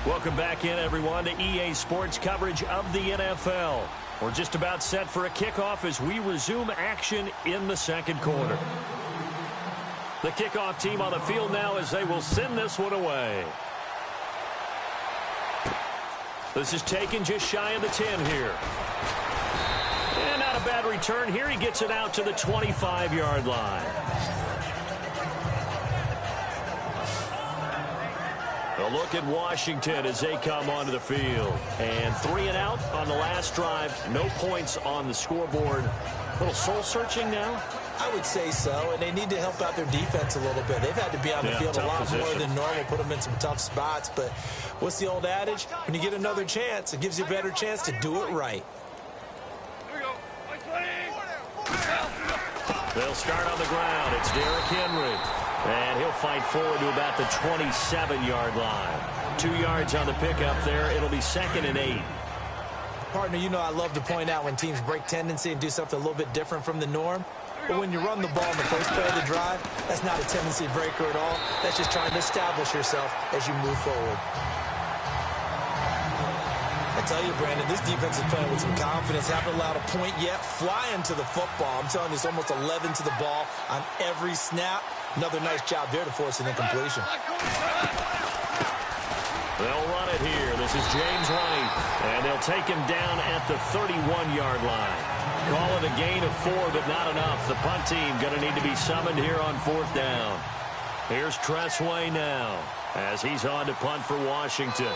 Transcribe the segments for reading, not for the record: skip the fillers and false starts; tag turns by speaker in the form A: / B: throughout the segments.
A: Welcome back in, everyone, to EA Sports coverage of the NFL. We're just about set for a kickoff as we resume action in the second quarter. The kickoff team on the field now as they will send this one away. This is taken just shy of the 10 here. And not a bad return here. He gets it out to the 25-yard line. A look at Washington as they come onto the field. And 3 and out on the last drive. No points on the scoreboard. A little soul-searching now?
B: I would say so, and they need to help out their defense a little bit. They've had to be on the field a lot more than normal, put them in some tough spots. But what's the old adage? When you get another chance, it gives you a better chance to do it right.
A: They'll start on the ground. It's Derrick Henry. And he'll fight forward to about the 27-yard line. 2 yards on the pickup there. It'll be 2nd and 8.
B: Partner, you know I love to point out when teams break tendency and do something a little bit different from the norm. But when you run the ball in the first play of the drive, that's not a tendency breaker at all. That's just trying to establish yourself as you move forward. I tell you, Brandon, this defense is playing with some confidence. Haven't allowed a point yet. Flying to the football. I'm telling you, it's almost 11 to the ball on every snap. Another nice job there to force an incompletion.
A: They'll run it here. This is James White. And they'll take him down at the 31-yard line. Call it a gain of 4, but not enough. The punt team going to need to be summoned here on 4th down. Here's Tressway now as he's on to punt for Washington.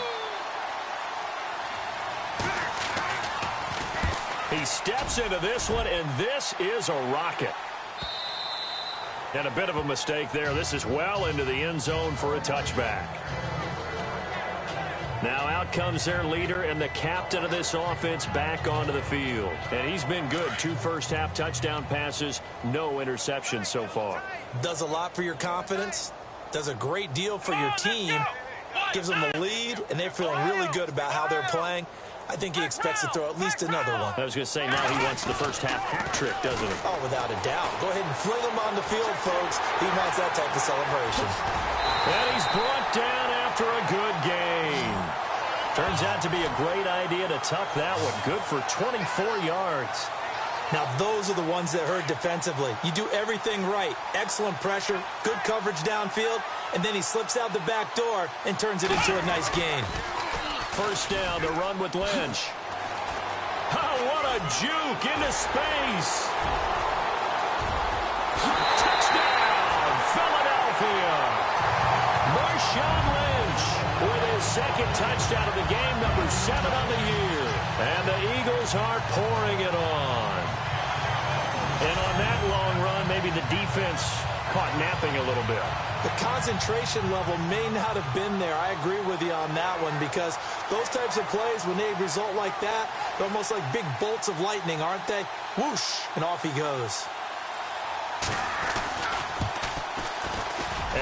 A: He steps into this one, and this is a rocket. And a bit of a mistake there. This is well into the end zone for a touchback. Now out comes their leader and the captain of this offense back onto the field. And he's been good. 2 first-half touchdown passes, no interceptions so far.
B: Does a lot for your confidence. Does a great deal for your team. Gives them a lead, and they're feeling really good about how they're playing. I think he expects to throw at least another one.
A: I was going to say, now he wants the first-half hat trick, doesn't he?
B: Oh, without a doubt. Go ahead and fling him on the field, folks. He wants that type of celebration.
A: And he's brought down after a good gain. Turns out to be a great idea to tuck that one. Good for 24 yards.
B: Now, those are the ones that hurt defensively. You do everything right. Excellent pressure, good coverage downfield, and then he slips out the back door and turns it into a nice gain.
A: First down to run with Lynch. Oh, what a juke into space. Touchdown, Philadelphia. Marshawn Lynch with his 2nd touchdown of the game, number 7 on the year. And the Eagles are pouring it on. And on that long run, maybe the defense caught napping a little bit.
B: The concentration level may not have been there. I agree with you on that one because those types of plays, when they result like that, they're almost like big bolts of lightning, aren't they? Whoosh, and off he goes.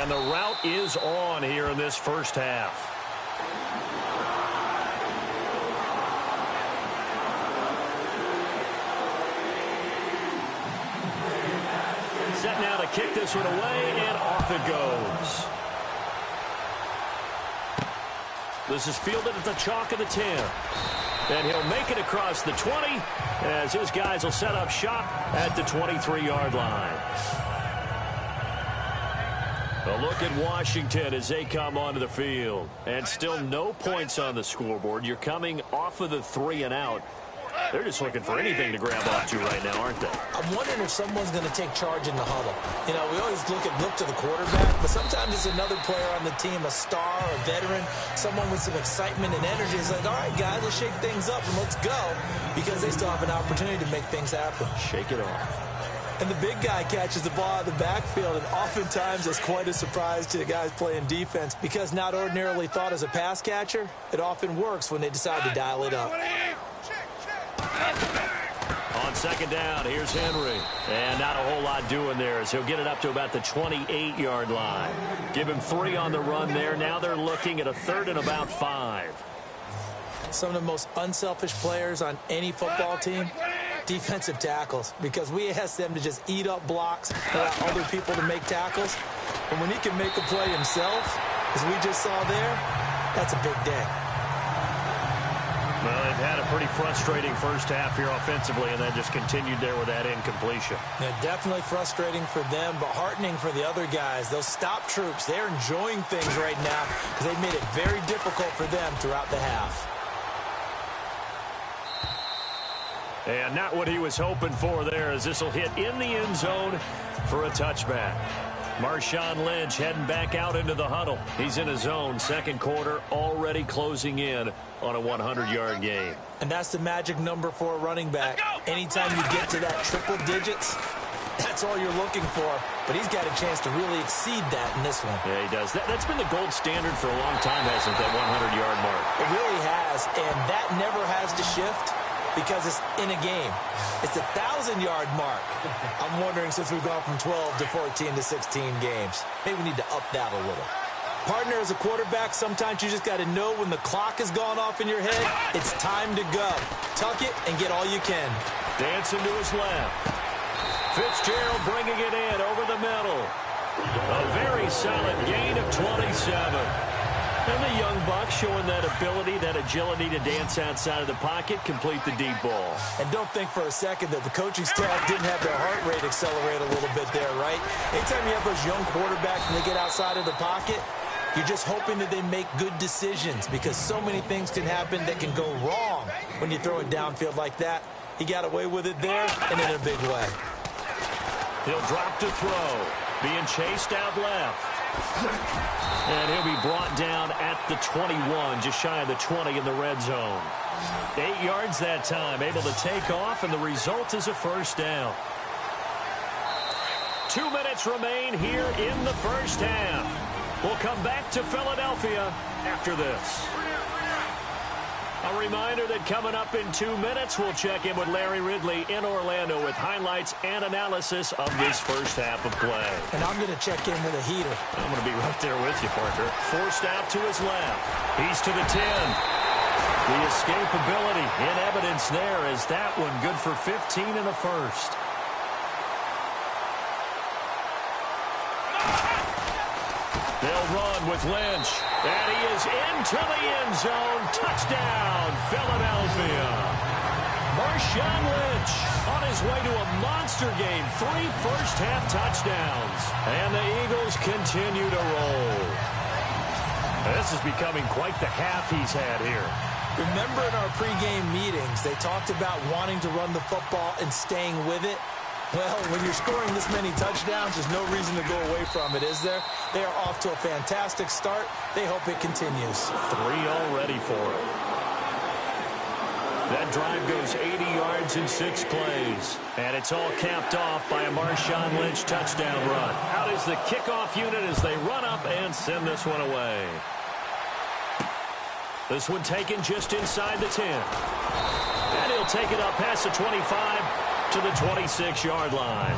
A: And the route is on here in this first half. Set now to kick this one away, and off it goes. This is fielded at the chalk of the 10. And he'll make it across the 20 as his guys will set up shop at the 23-yard line. A look at Washington as they come onto the field. And still no points on the scoreboard. You're coming off of the 3 and out. They're just looking for anything to grab onto right now, aren't they?
B: I'm wondering if someone's going to take charge in the huddle. You know, we always look to the quarterback, but sometimes it's another player on the team, a star, a veteran, someone with some excitement and energy. It's like, all right, guys, let's shake things up and let's go, because they still have an opportunity to make things happen.
A: Shake it off.
B: And the big guy catches the ball out of the backfield, and oftentimes it's quite a surprise to the guys playing defense, because not ordinarily thought as a pass catcher, it often works when they decide to dial it up.
A: On 2nd down, here's Henry. And not a whole lot doing there as he'll get it up to about the 28-yard line. Give him 3 on the run there. Now they're looking at a 3rd and about 5.
B: Some of the most unselfish players on any football team, defensive tackles, because we ask them to just eat up blocks, allow other people to make tackles. And when he can make a play himself, as we just saw there, That's a big day.
A: Well, they've had a pretty frustrating first half here offensively, and then just continued there with that incompletion.
B: Yeah, definitely frustrating for them, but heartening for the other guys. Those stop troops, they're enjoying things right now because they've made it very difficult for them throughout the half.
A: And not what he was hoping for there, as this will hit in the end zone for a touchback. Marshawn Lynch heading back out into the huddle. He's in his zone, second quarter, already closing in on a 100-yard game.
B: And that's the magic number for a running back. Anytime you get to that triple digits, that's all you're looking for. But he's got a chance to really exceed that in this one.
A: Yeah, he does. That's been the gold standard for a long time, hasn't it, that 100-yard mark?
B: It really has, and that never has to shift because it's in a game. It's a 1,000-yard mark. I'm wondering, since we've gone from 12 to 14 to 16 games, maybe we need to up that a little. Partner, as a quarterback, sometimes you just got to know when the clock has gone off in your head, it's time to go. Tuck it and get all you can.
A: Dancing to his left. Fitzgerald bringing it in over the middle. A very solid gain of 27. And the young buck showing that ability, that agility to dance outside of the pocket, complete the deep ball.
B: And don't think for a second that the coaching staff didn't have their heart rate accelerate a little bit there, right? Anytime you have those young quarterbacks and they get outside of the pocket, you're just hoping that they make good decisions because so many things can happen that can go wrong when you throw it downfield like that. He got away with it there and in a big way.
A: He'll drop to throw, being chased out left. And he'll be brought down at the 21, just shy of the 20 in the red zone. 8 yards that time, able to take off, and the result is a first down. 2 minutes remain here in the first half. We'll come back to Philadelphia after this. A reminder that coming up in 2 minutes, we'll check in with Larry Ridley in Orlando with highlights and analysis of this first half of play.
B: And I'm going to check in with a heater.
A: I'm going to be right there with you, partner. Forced out to his left. He's to the 10. The escapability in evidence there as that one good for 15 in the first. They'll run with Lynch. And he is into the end zone. Touchdown, Philadelphia. Marshawn Lynch on his way to a monster game. 3 first-half touchdowns. And the Eagles continue to roll. This is becoming quite the half he's had here.
B: Remember in our pregame meetings, they talked about wanting to run the football and staying with it. Well, when you're scoring this many touchdowns, there's no reason to go away from it, is there? They are off to a fantastic start. They hope it continues.
A: 3 already for it. That drive goes 80 yards in 6 plays. And it's all capped off by a Marshawn Lynch touchdown run. Out is the kickoff unit as they run up and send this one away. This one taken just inside the 10. And he'll take it up past the 25 to the 26-yard line.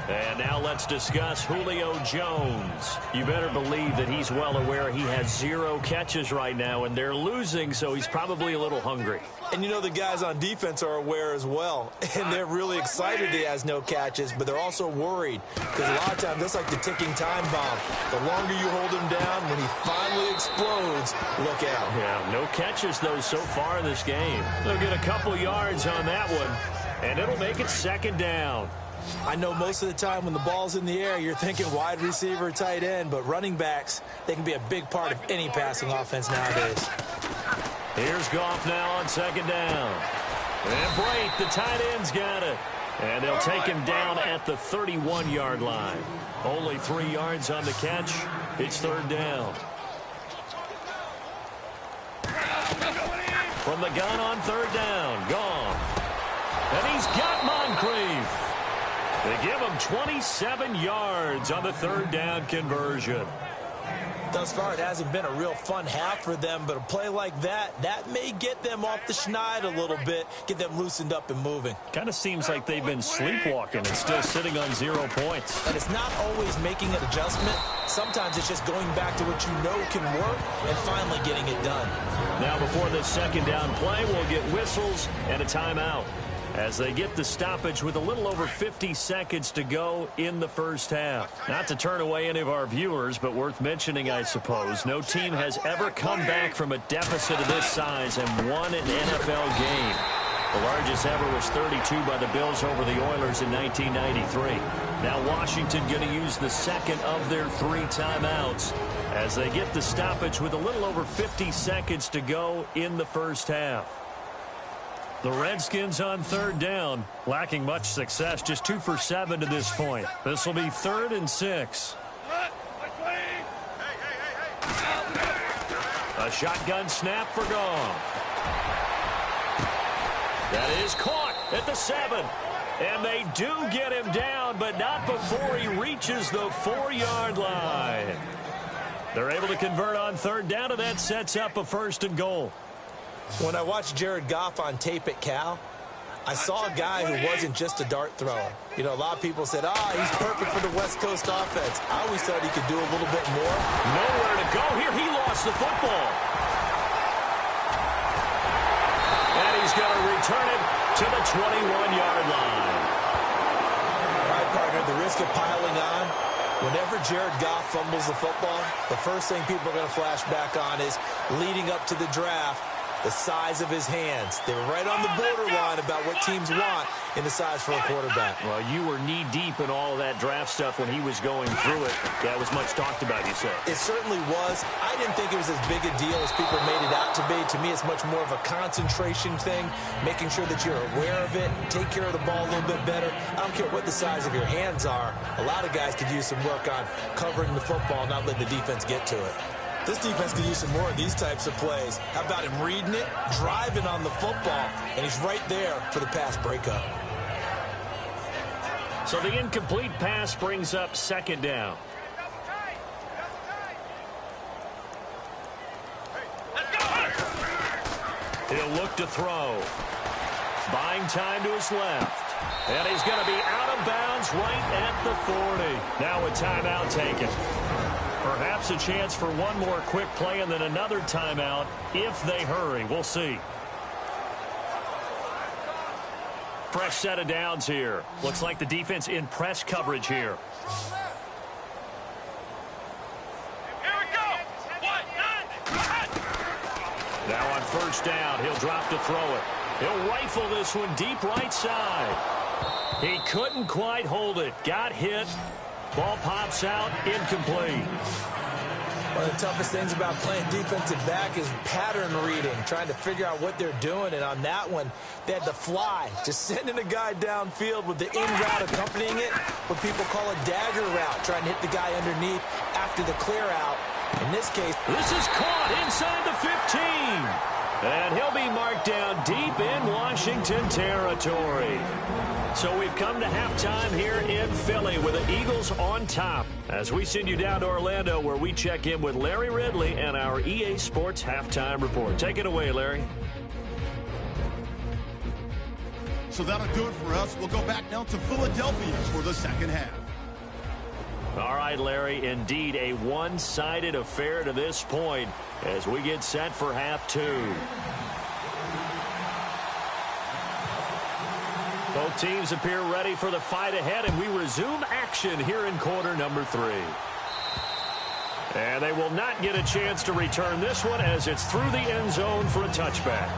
A: And now let's discuss Julio Jones. You better believe that he's well aware he has 0 catches right now, and they're losing, so he's probably a little hungry.
B: And you know the guys on defense are aware as well, and they're really excited he has no catches, but they're also worried because a lot of times that's like the ticking time bomb. The longer you hold him down, when he finally explodes, look out.
A: Yeah, no catches, though, so far in this game. They'll get a couple yards on that one, and it'll make it second down.
B: I know most of the time when the ball's in the air, you're thinking wide receiver, tight end, but running backs, they can be a big part of any passing offense nowadays.
A: Here's Goff now on second down. And Brait, the tight end's got it. And they'll take him down at the 31-yard line. Only 3 yards on the catch. It's third down. From the gun on third down, Goff. And he's got Moncrief. They give him 27 yards on the third down conversion.
B: Thus far, it hasn't been a real fun half for them, but a play like that, that may get them off the schneid a little bit, get them loosened up and moving.
A: Kind of seems like they've been sleepwalking and still sitting on 0 points.
B: And it's not always making an adjustment. Sometimes it's just going back to what you know can work and finally getting it done.
A: Now before this second down play, we'll get whistles and a timeout. as they get the stoppage with a little over 50 seconds to go in the first half. Not to turn away any of our viewers, but worth mentioning, I suppose, no team has ever come back from a deficit of this size and won an NFL game. The largest ever was 32 by the Bills over the Oilers in 1993. Now Washington going to use the second of their 3 timeouts as they get the stoppage with a little over 50 seconds to go in the first half. The Redskins on third down, lacking much success, just 2 for 7 to this point. This will be 3rd and 6. A shotgun snap for Goff. That is caught at the 7. And they do get him down, but not before he reaches the 4-yard line. They're able to convert on third down, and that sets up a 1st and goal.
B: When I watched Jared Goff on tape at Cal, I saw a guy who wasn't just a dart thrower. You know, a lot of people said, he's perfect for the West Coast offense. I always thought he could do a little bit more.
A: Nowhere to go here. He lost the football. And he's going to return it to the 21-yard line.
B: All right, partner, the risk of piling on. Whenever Jared Goff fumbles the football, the first thing people are going to flash back on is leading up to the draft, the size of his hands. They were right on the borderline about what teams want in the size for a quarterback.
A: Well, you were knee-deep in all of that draft stuff when he was going through it. That was much talked about, you said.
B: It certainly was. I didn't think it was as big a deal as people made it out to be. To me, it's much more of a concentration thing, making sure that you're aware of it, take care of the ball a little bit better. I don't care what the size of your hands are. A lot of guys could use some work on covering the football, not letting the defense get to it. This defense could use some more of these types of plays. How about him reading it, driving on the football, and he's right there for the pass breakup.
A: So the incomplete pass brings up 2nd down. He'll look to throw. Buying time to his left. And he's going to be out of bounds right at the 40. Now a timeout taken. Perhaps a chance for one more quick play and then another timeout if they hurry. We'll see. Fresh set of downs here. Looks like the defense in press coverage here.
C: Here we go.
A: Now on 1st down, he'll drop to throw it. He'll rifle this one deep right side. He couldn't quite hold it. Got hit. Ball pops out, incomplete.
B: One of the toughest things about playing defensive back is pattern reading, trying to figure out what they're doing. And on that one, they had to fly, just sending a guy downfield with the in route accompanying it, what people call a dagger route, trying to hit the guy underneath after the clear out. In this case,
A: this is caught inside the 15. And he'll be marked down deep in Washington territory. So we've come to halftime here in Philly with the Eagles on top as we send you down to Orlando where we check in with Larry Ridley and our EA Sports Halftime Report. Take it away, Larry.
D: So that'll do it for us. We'll go back now to Philadelphia for the second half.
A: All right, Larry, indeed a one-sided affair to this point as we get set for half 2. Both teams appear ready for the fight ahead, and we resume action here in quarter number 3. And they will not get a chance to return this one as it's through the end zone for a touchback.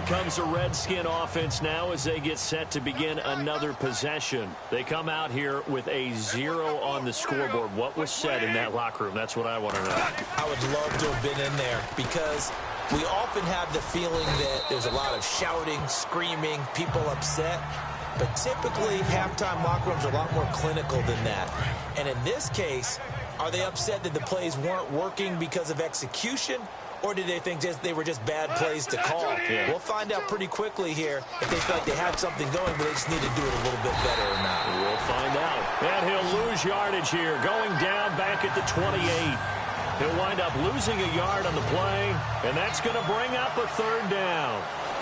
A: Comes the Redskin offense now as they get set to begin another possession. They come out here with a 0 on the scoreboard. What was said in that locker room? That's what I want to know.
B: I would love to have been in there because we often have the feeling that there's a lot of shouting, screaming, people upset. But typically, halftime locker rooms are a lot more clinical than that. And in this case, are they upset that the plays weren't working because of execution? Or did they think they were just bad plays to call? Yeah. We'll find out pretty quickly here if they feel like they had something going, but they just need to do it a little bit better or not.
A: We'll find out. And he'll lose yardage here, going down back at the 28. He'll wind up losing a yard on the play, and that's going to bring up a 3rd down.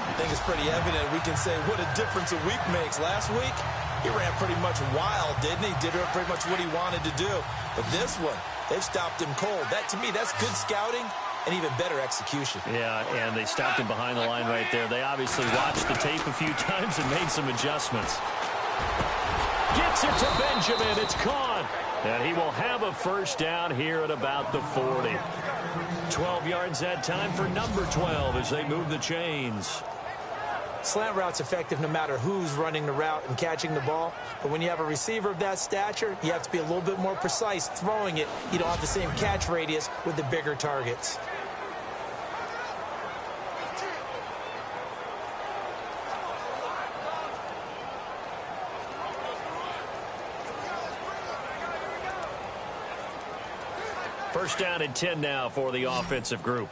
B: I think it's pretty evident. We can say what a difference a week makes. Last week, he ran pretty much wild, didn't he? Did pretty much what he wanted to do. But this one, they've stopped him cold. That, to me, that's good scouting and even better execution.
A: Yeah, and they stopped him behind the line right there. They obviously watched the tape a few times and made some adjustments. Gets it to Benjamin. It's caught. And he will have a first down here at about the 40. 12 yards that time for number 12 as they move the chains.
B: Slant route's effective no matter who's running the route and catching the ball. But when you have a receiver of that stature, you have to be a little bit more precise throwing it. You don't have the same catch radius with the bigger targets.
A: First down and 10 now for the offensive group.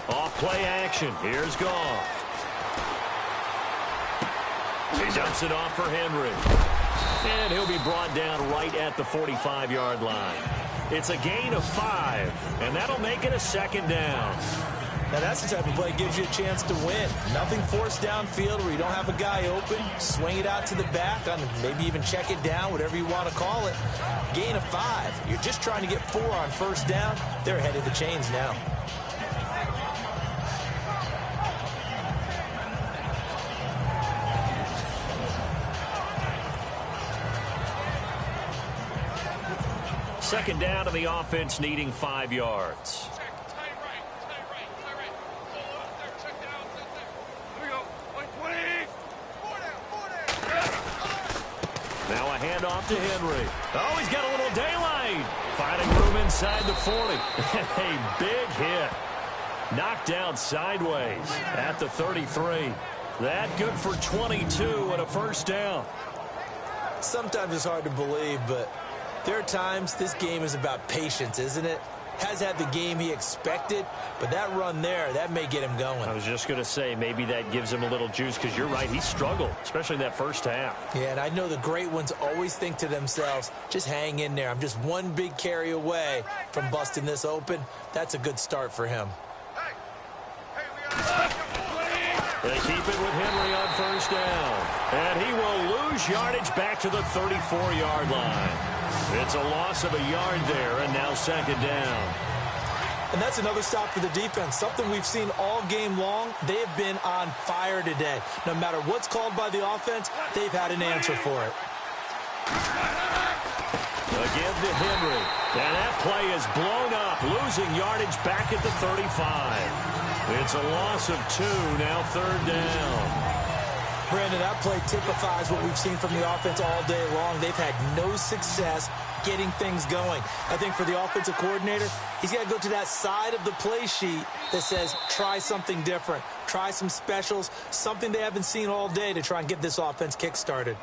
A: Off play action. Here's Goff. He dumps it off for Henry. And he'll be brought down right at the 45-yard line. It's a gain of 5, and that'll make it a second down.
B: Now, that's the type of play that gives you a chance to win. Nothing forced downfield where you don't have a guy open. Swing it out to the back, maybe even check it down, whatever you want to call it. Gain of 5. You're just trying to get 4 on first down. They're ahead of the chains now.
A: Second down to the offense, needing 5 yards. Now a handoff to Henry. Oh, he's got a little daylight. Finding room inside the 40. A big hit. Knocked out sideways at the 33. That good for 22 and a first down.
B: Sometimes it's hard to believe, but there are times this game is about patience, isn't it? Has had the game he expected, but that run there, that may get him going.
A: I was just going to say, maybe that gives him a little juice, because you're right, he struggled, especially in that first half.
B: Yeah, and I know the great ones always think to themselves, just hang in there. I'm just one big carry away from busting this open. That's a good start for him.
A: They keep it with Henry on first down. And he will lose yardage back to the 34-yard line. It's a loss of a yard there, and now second down.
B: And that's another stop for the defense. Something we've seen all game long. They have been on fire today. No matter what's called by the offense, they've had an answer for it.
A: Again to Henry. And that play is blown up, losing yardage back at the 35. It's a loss of 2, now third down.
B: Brandon, that play typifies what we've seen from the offense all day long. They've had no success getting things going. I think for the offensive coordinator, he's got to go to that side of the play sheet that says, try something different. Try some specials, something they haven't seen all day to try and get this offense kick-started.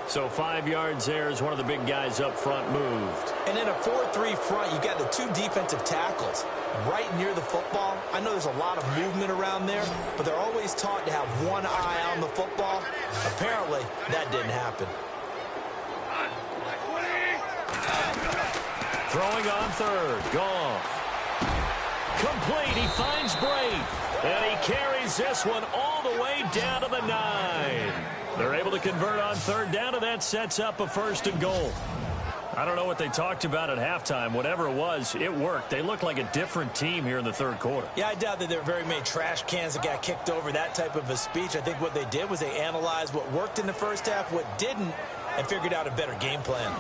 A: So 5 yards there as one of the big guys up front moved.
B: And in a 4-3 front, you've got the 2 defensive tackles right near the football. I know there's a lot of movement around there, but they're always taught to have one eye on the football. Apparently, that didn't happen.
A: Throwing on third. Goff. Complete. He finds Brate. And he carries this one all the way down to the 9. They're able to convert on third down, and that sets up a first and goal. I don't know what they talked about at halftime. Whatever it was, it worked. They looked like a different team here in the third quarter.
B: Yeah, I doubt that there were very many trash cans that got kicked over, that type of a speech. I think what they did was they analyzed what worked in the first half, what didn't, and figured out a better game plan.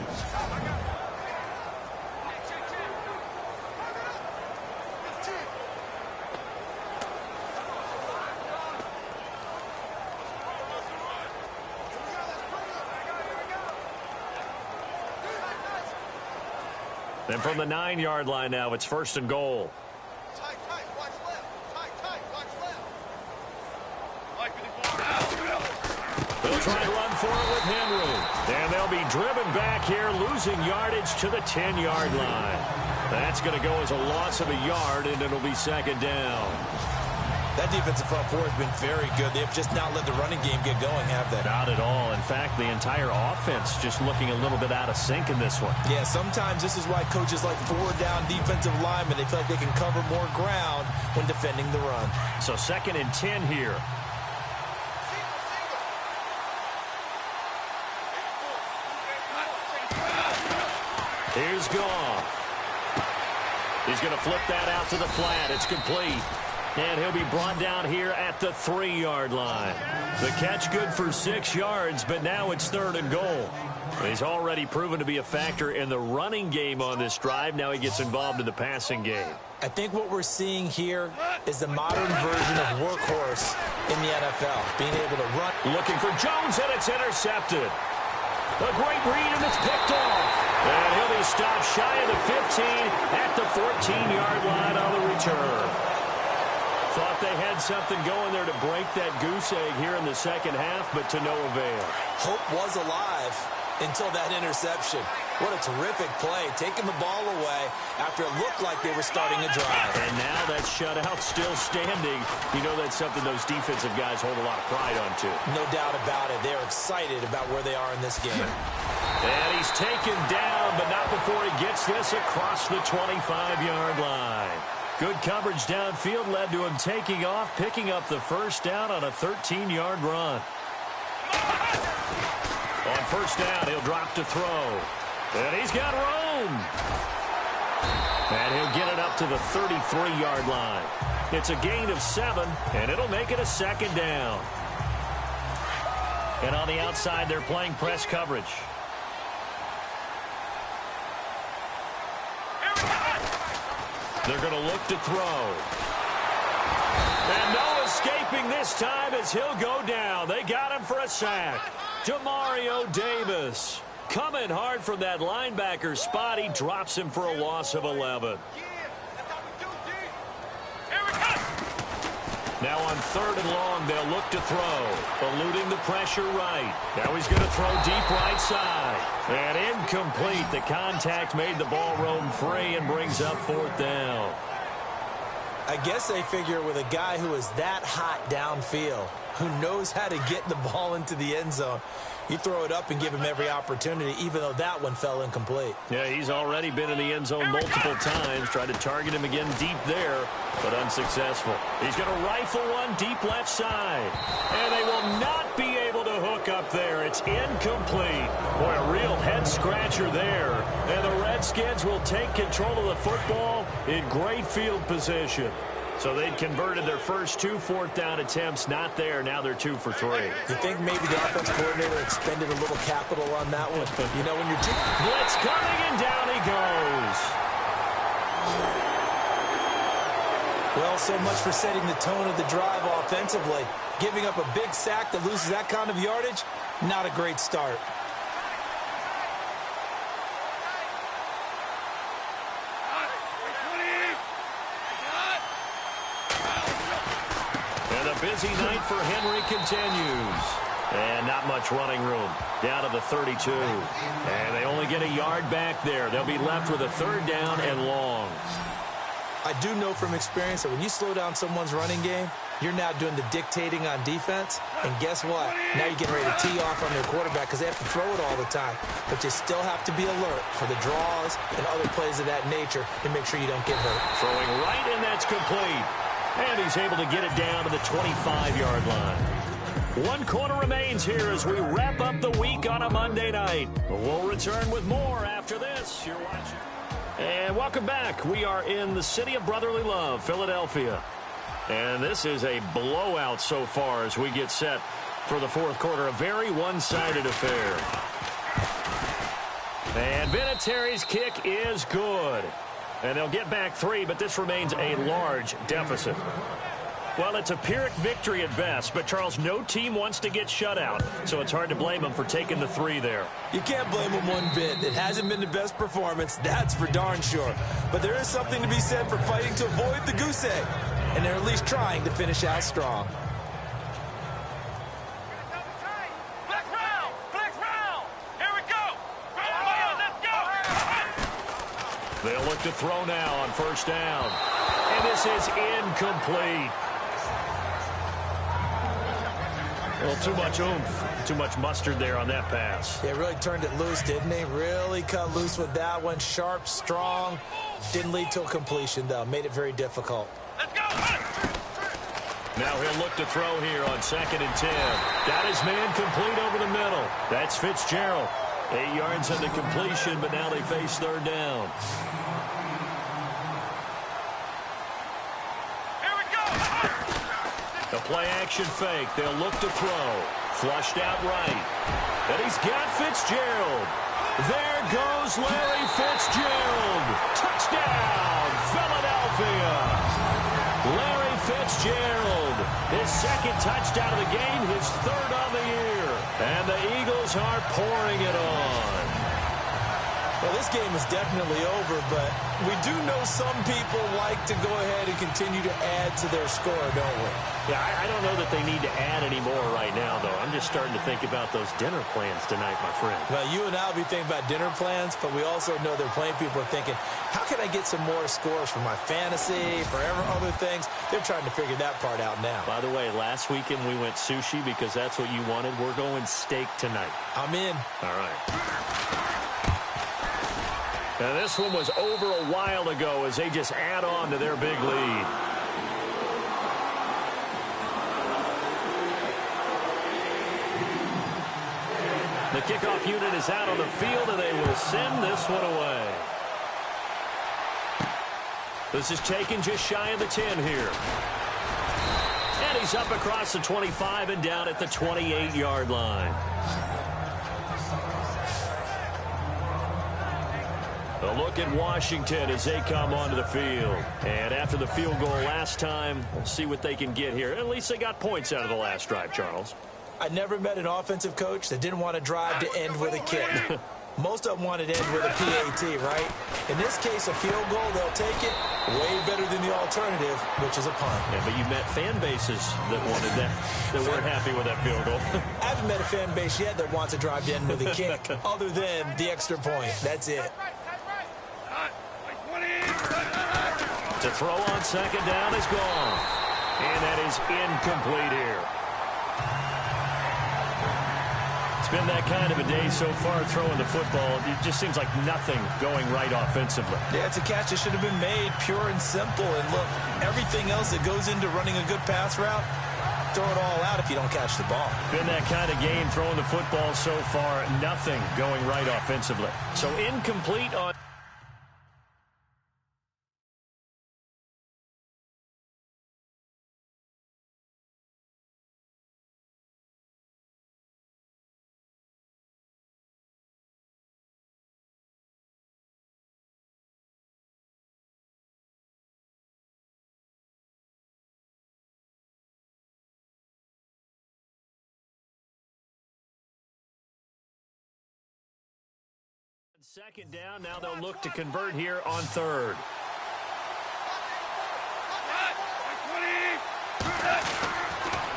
A: And from the 9-yard line now, it's first and goal.
C: Tight, watch left. Tight, watch left.
A: They'll try to run for it with Henry. And they'll be driven back here, losing yardage to the 10-yard line. That's going to go as a loss of a yard, and it'll be second down.
B: That defensive front four has been very good. They've just not let the running game get going, have they?
A: Not at all. In fact, the entire offense just looking a little bit out of sync in this one.
B: Yeah, sometimes this is why coaches like four-down defensive linemen. They feel like they can cover more ground when defending the run.
A: So 2nd and 10 here. Here's Goff. He's going to flip that out to the flat. It's complete. And he'll be brought down here at the 3-yard line. The catch good for 6 yards, but now it's 3rd and goal. He's already proven to be a factor in the running game on this drive. Now he gets involved in the passing game.
B: I think what we're seeing here is the modern version of workhorse in the NFL, being able to run.
A: Looking for Jones, and it's intercepted. A great read, and it's picked off. And he'll be stopped shy of the 15 at the 14-yard line on the return. Thought they had something going there to break that goose egg here in the second half, but to no avail.
B: Hope was alive until that interception. What a terrific play, taking the ball away after it looked like they were starting a drive.
A: And now that shutout still standing. You know that's something those defensive guys hold a lot of pride on, too.
B: No doubt about it. They're excited about where they are in this game.
A: And he's taken down, but not before he gets this across the 25-yard line. Good coverage downfield led to him taking off, picking up the first down on a 13-yard run. On first down, he'll drop to throw. And he's got room. And he'll get it up to the 33-yard line. It's a gain of 7, and it'll make it a 2nd down. And on the outside, they're playing press coverage. They're going to look to throw. And no escaping this time as he'll go down. They got him for a sack. Demario Davis coming hard from that linebacker spot. He drops him for a loss of 11. Now on 3rd and long, they'll look to throw. Eluding the pressure right. Now he's going to throw deep right side. And incomplete. The contact made the ball roam free and brings up 4th down.
B: I guess they figure with a guy who is that hot downfield, who knows how to get the ball into the end zone, you throw it up and give him every opportunity, even though that one fell incomplete.
A: Yeah, he's already been in the end zone multiple times. Tried to target him again deep there, but unsuccessful. He's going to rifle one deep left side. And they will not be able to hook up there. It's incomplete. Boy, a real head-scratcher there. And the Redskins will take control of the football in great field position. So they'd converted their first 2 4th-down attempts. Not there. Now they're 2 for 3.
B: You think maybe the offense coordinator expended a little capital on that one? You know, when you're
A: blitz coming, and down he goes.
B: Well, so much for setting the tone of the drive offensively. Giving up a big sack that loses that kind of yardage, not a great start.
A: Busy night for Henry continues. And not much running room. Down to the 32. And they only get a yard back there. They'll be left with a 3rd down and long.
B: I do know from experience that when you slow down someone's running game, you're now doing the dictating on defense. And guess what? Now you're getting ready to tee off on their quarterback because they have to throw it all the time. But you still have to be alert for the draws and other plays of that nature to make sure you don't get hurt.
A: Throwing right, and that's complete. And he's able to get it down to the 25-yard line. 1 quarter remains here as we wrap up the week on a Monday night. We'll return with more after this. You're watching. And welcome back. We are in the city of brotherly love, Philadelphia. And this is a blowout so far as we get set for the 4th quarter. A very one-sided affair. And Vinatieri's kick is good. And they'll get back 3, but this remains a large deficit. Well, it's a Pyrrhic victory at best, but, Charles, no team wants to get shut out, so it's hard to blame them for taking the 3 there.
B: You can't blame them one bit. It hasn't been the best performance, that's for darn sure. But there is something to be said for fighting to avoid the goose egg, and they're at least trying to finish out strong.
A: They'll look to throw now on first down. And this is incomplete. Well, too much oomph, too much mustard there on that pass.
B: Yeah, really turned it loose, didn't he? Really cut loose with that one. Sharp, strong. Didn't lead to a completion, though. Made it very difficult.
C: Let's go.
A: Now he'll look to throw here on 2nd and 10. Got his man complete over the middle. That's Fitzgerald. 8 yards on the completion, but now they face 3rd down.
C: Here we go.
A: The play-action fake. They'll look to throw. Flushed out right. And he's got Fitzgerald. There goes Larry Fitzgerald. Touchdown, Philadelphia. Larry Fitzgerald, his 2nd touchdown of the game, his 3rd on the year. And the Eagles are pouring it on.
B: Well, this game is definitely over, but we do know some people like to go ahead and continue to add to their score, don't we?
A: Yeah, I don't know that they need to add any more right now, though. I'm just starting to think about those dinner plans tonight, my friend.
B: Well, you and I will be thinking about dinner plans, but we also know they're playing people are thinking, how can I get some more scores for my fantasy, for other things? They're trying to figure that part out now.
A: By the way, last weekend we went sushi because that's what you wanted. We're going steak tonight.
B: I'm in.
A: All right. Now, this one was over a while ago as they just add on to their big lead. The kickoff unit is out on the field, and they will send this one away. This is taken just shy of the 10 here. And he's up across the 25 and down at the 28-yard line. A look at Washington as they come onto the field. And after the field goal last time, we'll see what they can get here. At least they got points out of the last drive, Charles.
B: I never met an offensive coach that didn't want to drive to end with a kick. Most of them wanted to end with a PAT, right? In this case, a field goal, they'll take it way better than the alternative, which is a punt.
A: Yeah, but you met fan bases that wanted that, that weren't happy with that field goal.
B: I haven't met a fan base yet that wants to drive to end with a kick, other than the extra point. That's it.
A: To throw on 2nd down is gone. And that is incomplete here. It's been that kind of a day so far throwing the football. It just seems like nothing going right offensively.
B: Yeah, it's a catch that should have been made pure and simple. And look, everything else that goes into running a good pass route, throw it all out if you don't catch the ball.
A: Been that kind of game throwing the football so far. Nothing going right offensively. So incomplete on... Second down, now they'll look to convert here on 3rd.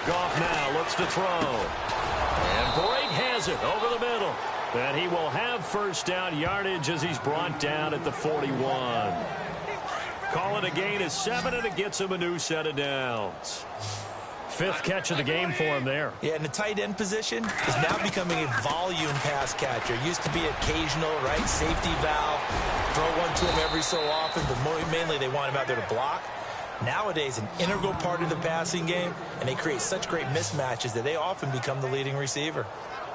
A: Goff now looks to throw. And Brake has it over the middle. And he will have 1st down yardage as he's brought down at the 41. Call it a gain of 7, and it gets him a new set of downs. 5th catch of the game for him there.
B: Yeah, and the tight end position is now becoming a volume pass catcher. Used to be occasional, right? Safety valve. Throw one to him every so often, but mainly they want him out there to block. Nowadays, an integral part of the passing game, and they create such great mismatches that they often become the leading receiver.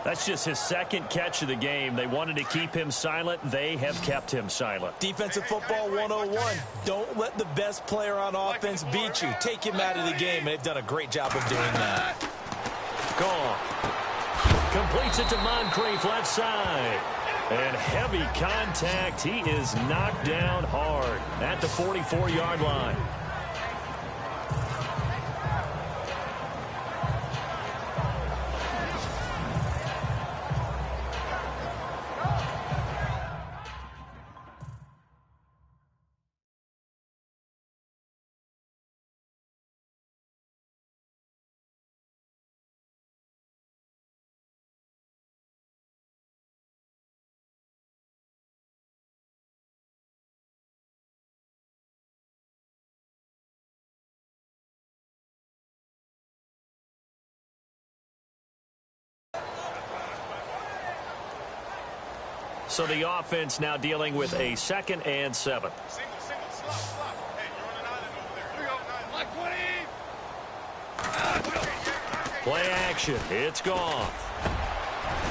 A: That's just his 2nd catch of the game. They wanted to keep him silent. They have kept him silent.
B: Defensive football 101. Don't let the best player on offense beat you. Take him out of the game, and they've done a great job of doing that.
A: Gone. Completes it to Moncrief left side. And heavy contact. He is knocked down hard at the 44-yard line. So the offense now dealing with a 2nd and 7.
C: Single, slop, slop. Hey, you're on an island over there. Here we go. Like 20.
A: Play action. It's gone.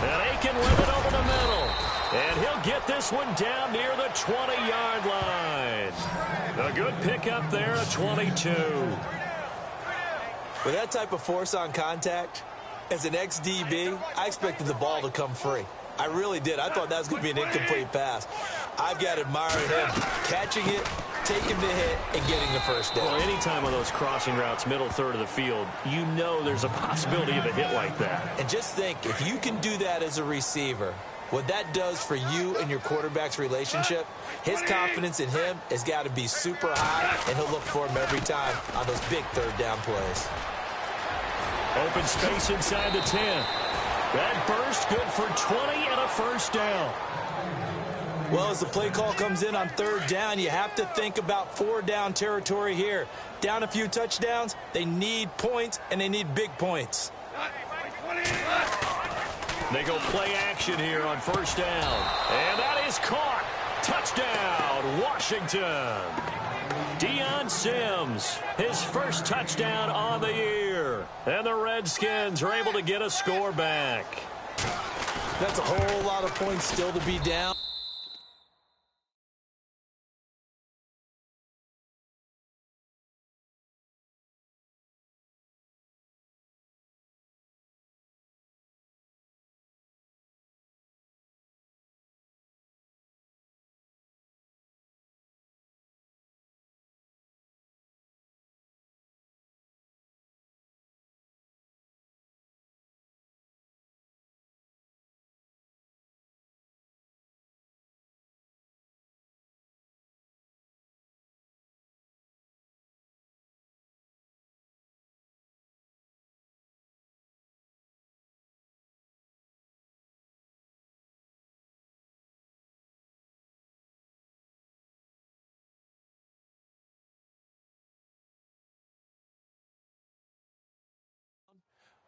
A: And Aiken with it over the middle. And he'll get this one down near the 20-yard line. A good pickup there, a 22.
B: With that type of force on contact, as an ex-DB, I expected the ball to come free. I really did. I thought that was going to be an incomplete pass. I've got to admire him catching it, taking the hit, and getting the first down.
A: Well, anytime on those crossing routes, middle third of the field, you know there's a possibility of a hit like that.
B: And just think, if you can do that as a receiver, what that does for you and your quarterback's relationship, his confidence in him has got to be super high, and he'll look for him every time on those big third down plays.
A: Open space inside the 10. That burst good for 20 and a first down.
B: Well, as the play call comes in on third down, you have to think about 4-down territory here. Down a few touchdowns, they need points, and they need big points.
A: They go play action here on first down. And that is caught. Touchdown, Washington. Deion Sims, his first touchdown on the year. And the Redskins are able to get a score back.
B: That's a whole lot of points still to be down.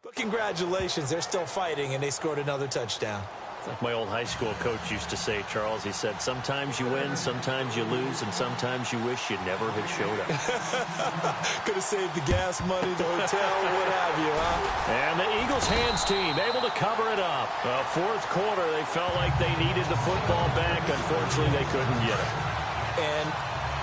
B: But congratulations, they're still fighting, and they scored another touchdown.
A: Like my old high school coach used to say, Charles, he said, sometimes you win, sometimes you lose, and sometimes you wish you never had showed up.
B: Could have saved the gas money, the hotel, what have you, huh?
A: And the Eagles hands team able to cover it up. Fourth quarter, they felt like they needed the football back. Unfortunately, they couldn't get it.
B: And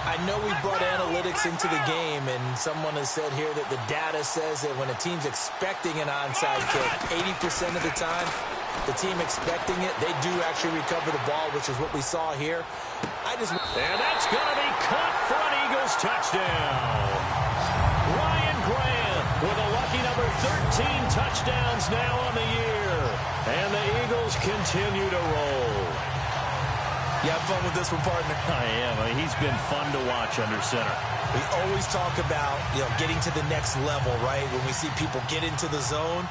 B: I know we brought analytics into the game, and someone has said here that the data says that when a team's expecting an onside kick, 80% of the time, the team expecting it, they do actually recover the ball, which is what we saw here.
A: And that's going to be caught for an Eagles touchdown. Ryan Grant with a lucky number 13 touchdowns now on the year. And the Eagles continue to roll.
B: You have fun with this one, partner?
A: I am. I mean, he's been fun to watch under center.
B: We always talk about, getting to the next level, right? When we see people get into the zone,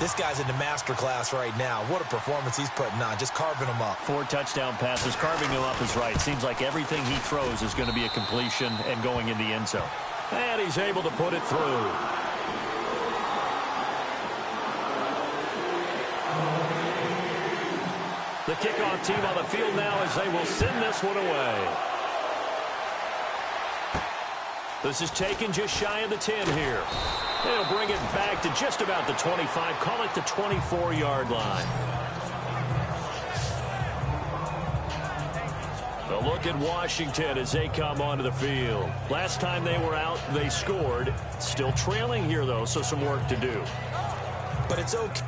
B: this guy's in the master class right now. What a performance he's putting on, just carving them up.
A: 4 touchdown passes. Carving him up is right. Seems like everything he throws is going to be a completion and going in the end zone. And he's able to put it through. The kickoff team on the field now as they will send this one away. This is taken just shy of the 10 here. They'll bring it back to just about the 25. Call it the 24-yard line. A look at Washington as they come onto the field. Last time they were out, they scored. Still trailing here, though, so some work to do.
B: But it's okay.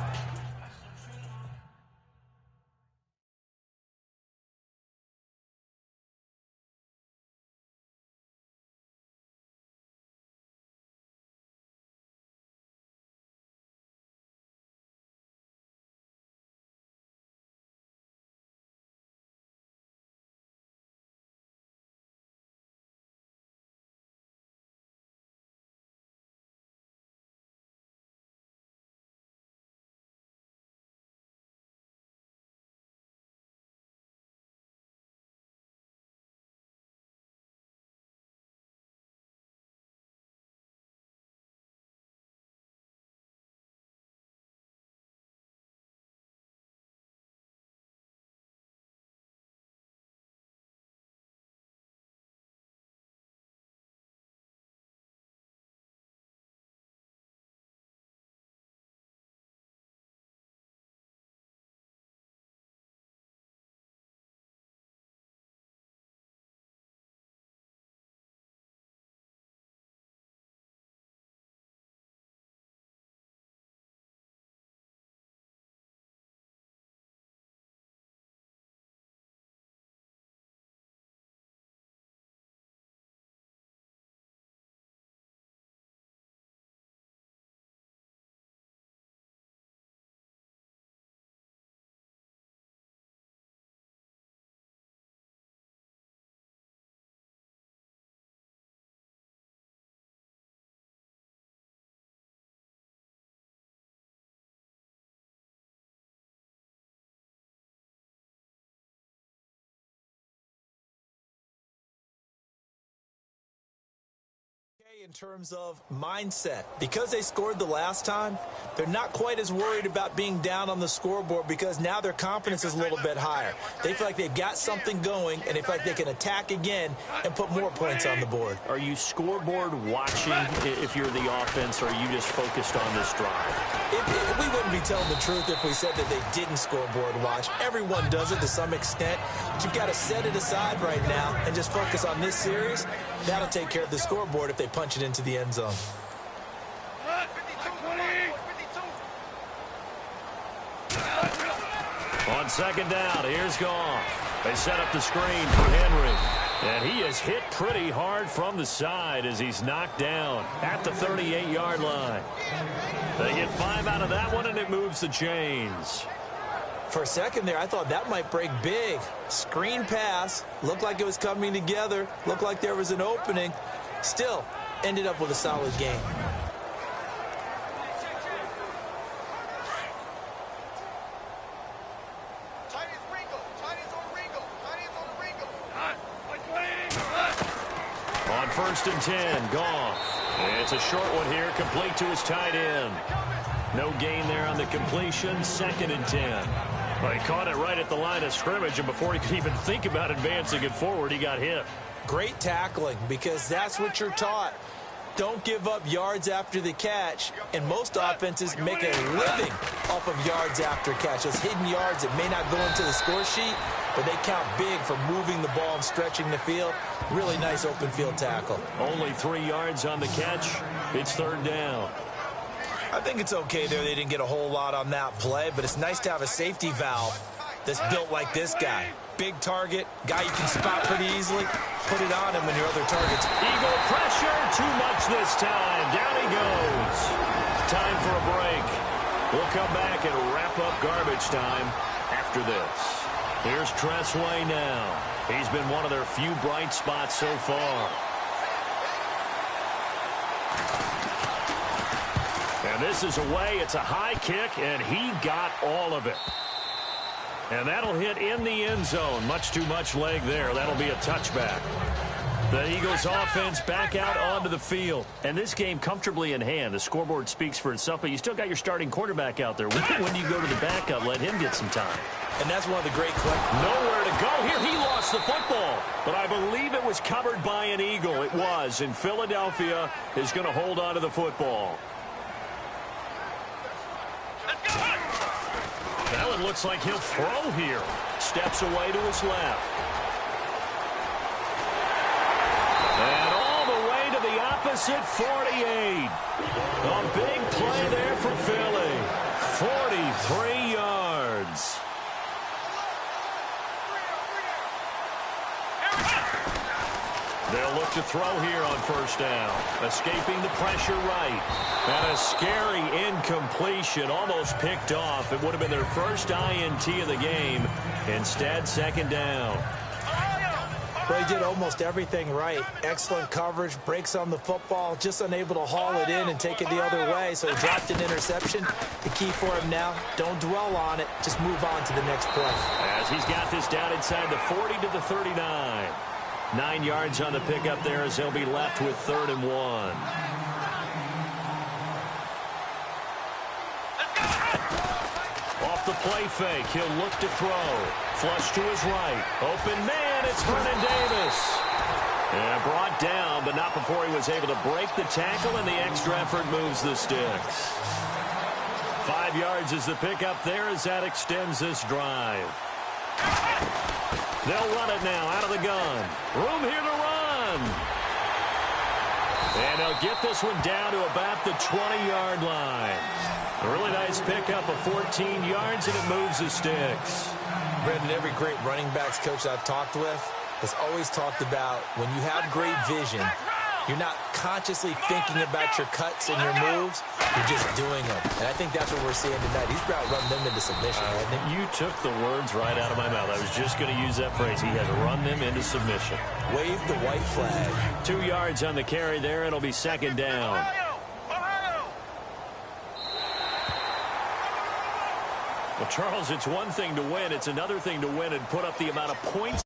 B: in terms of mindset. Because they scored the last time, they're not quite as worried about being down on the scoreboard because now their confidence is a little bit higher. They feel like they've got something going, and they feel like they can attack again and put more points on the board.
A: Are you scoreboard watching if you're the offense, or are you just focused on this drive?
B: We wouldn't be telling the truth if we said that they didn't scoreboard watch. Everyone does it to some extent, but you've got to set it aside right now and just focus on this series. That'll take care of the scoreboard if they punch it into the end zone.
A: On second down, here's Goff. They set up the screen for Henry. And he is hit pretty hard from the side as he's knocked down at the 38-yard line. They get 5 out of that one, and it moves the chains.
B: For a second there, I thought that might break big. Screen pass. Looked like it was coming together. Looked like there was an opening. Still, ended up with a solid game.
A: On 1st and 10, Goff. It's a short one here, complete to his tight end. No gain there on the completion, 2nd and 10. Well, he caught it right at the line of scrimmage, and before he could even think about advancing it forward, he got hit.
B: Great tackling, because that's what you're taught. Don't give up yards after the catch, and most offenses make a living off of yards after catch. Those hidden yards that may not go into the score sheet, but they count big for moving the ball and stretching the field. Really nice open field tackle.
A: Only 3 yards on the catch. It's 3rd down.
B: I think it's okay there. They didn't get a whole lot on that play, but it's nice to have a safety valve that's built like this guy. Big target, guy you can spot pretty easily. Put it on him when your other targets.
A: Eagle pressure, too much this time. Down he goes. Time for a break. We'll come back and wrap up garbage time after this. Here's Tressway now. He's been one of their few bright spots so far. And this is away. It's a high kick, and he got all of it. And that'll hit in the end zone. Much too much leg there. That'll be a touchback. The Eagles offense back out onto the field. And this game comfortably in hand. The scoreboard speaks for itself, but you still got your starting quarterback out there. When you go to the backup, let him get some time.
B: And that's one of the great collections.
A: Nowhere to go here. He lost the football. But I believe it was covered by an Eagle. It was. And Philadelphia is going to hold on to the football. Now it looks like he'll throw here. Steps away to his left. And all the way to the opposite 48. A big play there for Philly. 43 yards. They'll look to throw here on 1st down. Escaping the pressure right. And a scary incompletion, almost picked off. It would have been their first INT of the game. Instead, 2nd down.
B: Well, he did almost everything right. Excellent coverage, breaks on the football, just unable to haul it in and take it the other way. So he dropped an interception. The key for him now, don't dwell on it. Just move on to the next play.
A: As he's got this down inside the 40 to the 39. 9 yards on the pickup there as they'll be left with 3rd and 1. Off the play fake, he'll look to throw. Flush to his right. Open man, it's Vernon Davis. And brought down, but not before he was able to break the tackle, and the extra effort moves the sticks. 5 yards is the pickup there as that extends this drive. They'll run it now out of the gun. Room here to run. And they'll get this one down to about the 20-yard line. A really nice pickup of 14 yards, and it moves the sticks.
B: Brendan, every great running backs coach I've talked with has always talked about when you have great vision, you're not consciously thinking about your cuts and your moves. You're just doing them. And I think that's what we're seeing tonight. He's about run them into submission, hasn't he?
A: You took the words right out of my mouth. I was just going to use that phrase. He has run them into submission.
B: Wave the white flag.
A: 2 yards on the carry there. It'll be 2nd down. Well, Charles, it's one thing to win. It's another thing to win and put up the amount of points